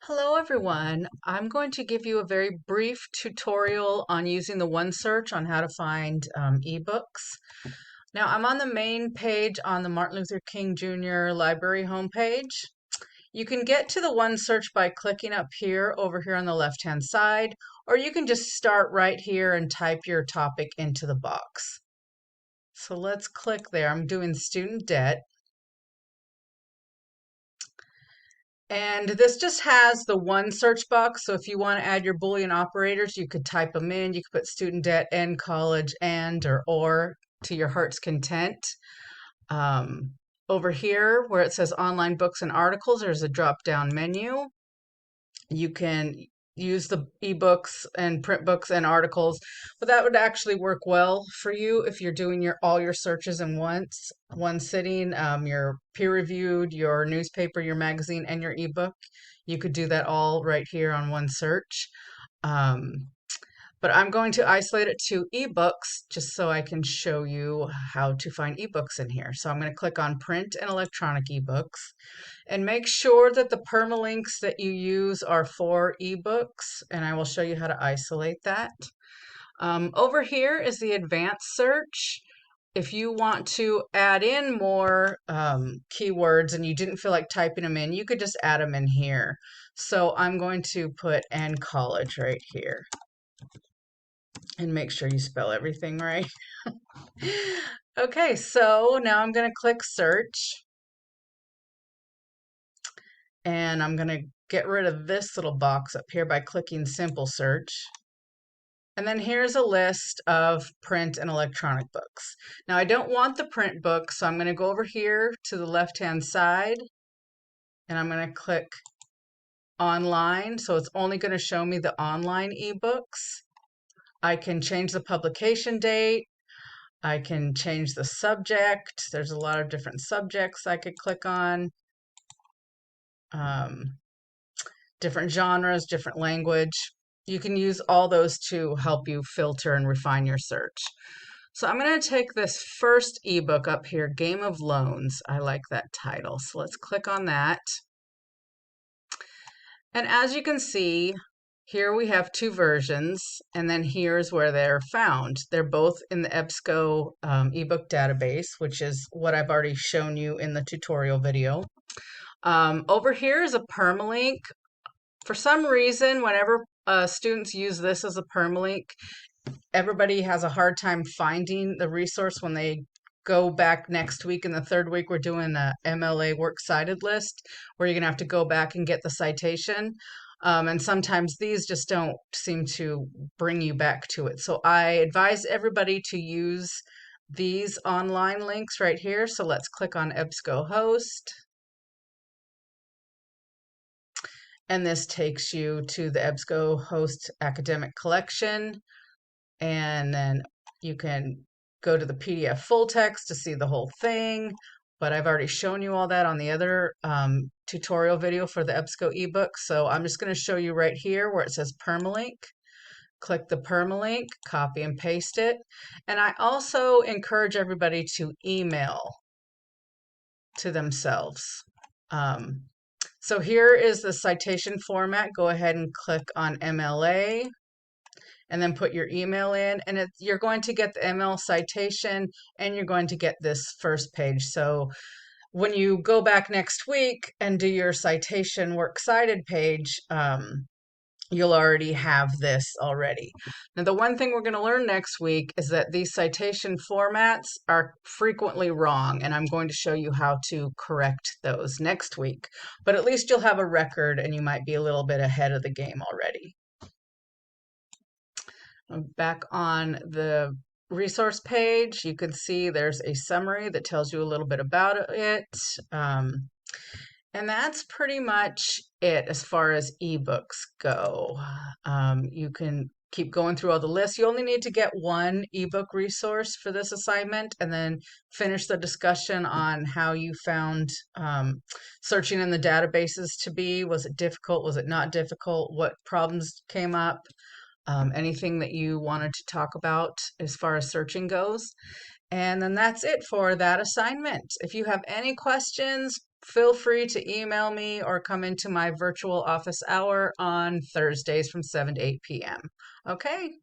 Hello everyone. I'm going to give you a very brief tutorial on using the OneSearch on how to find ebooks. Now I'm on the main page on the Martin Luther King Jr. Library homepage. You can get to the OneSearch by clicking up here over here on the left hand side, or you can just start right here and type your topic into the box. So let's click there. I'm doing student debt. And this just has the one search box. So if you want to add your Boolean operators, you could type them in. You could put student debt and college and or to your heart's content. Um, Over here where it says online books and articles, there's a drop down menu. You can use the ebooks and print books and articles, but that would actually work well for you if you're doing all your searches in one sitting. Your peer reviewed, your newspaper, your magazine, and your ebook. You could do that all right here on one search. Um, but I'm going to isolate it to ebooks just so I can show you how to find ebooks in here. So I'm going to click on print and electronic ebooks and make sure that the permalinks that you use are for ebooks, and I will show you how to isolate that. Over here is the advanced search. If you want to add in more keywords and you didn't feel like typing them in, you could just add them in here. So I'm going to put "and college" right here. And make sure you spell everything right. Okay, so now I'm going to click search. And I'm going to get rid of this little box up here by clicking simple search. And then here's a list of print and electronic books. Now I don't want the print book, so I'm going to go over here to the left-hand side and I'm going to click online. So it's only going to show me the online ebooks. I can change the publication date. I can change the subject. There's a lot of different subjects I could click on. Different genres, different language. You can use all those to help you filter and refine your search. So I'm going to take this first ebook up here, Game of Loans. I like that title. So let's click on that. And as you can see, here we have two versions, and then here's where they're found. They're both in the EBSCO ebook database, which is what I've already shown you in the tutorial video. Over here is a permalink. For some reason, whenever students use this as a permalink, everybody has a hard time finding the resource when they go back next week. In the third week, we're doing a MLA works cited list where you're going to have to go back and get the citation. And sometimes these just don't seem to bring you back to it. So I advise everybody to use these online links right here. So let's click on EBSCOhost. And this takes you to the EBSCOhost academic collection. And then you can go to the PDF full text to see the whole thing. But I've already shown you all that on the other tutorial video for the EBSCO ebook. So I'm just going to show you right here where it says permalink. Click the permalink, copy and paste it. And I also encourage everybody to email to themselves. So here is the citation format. Go ahead and click on MLA and then put your email in, and you're going to get the ML citation and you're going to get this first page. So when you go back next week and do your citation works cited page, you'll already have this already. Now, the one thing we're going to learn next week is that these citation formats are frequently wrong, and I'm going to show you how to correct those next week. But at least you'll have a record and you might be a little bit ahead of the game already. Back on the resource page, you can see there's a summary that tells you a little bit about it. And that's pretty much it as far as ebooks go. You can keep going through all the lists. You only need to get one ebook resource for this assignment and then finish the discussion on how you found searching in the databases to be. Was it difficult? Was it not difficult? What problems came up? Anything that you wanted to talk about as far as searching goes. And then that's it for that assignment. If you have any questions, feel free to email me or come into my virtual office hour on Thursdays from 7 to 8 p.m. Okay?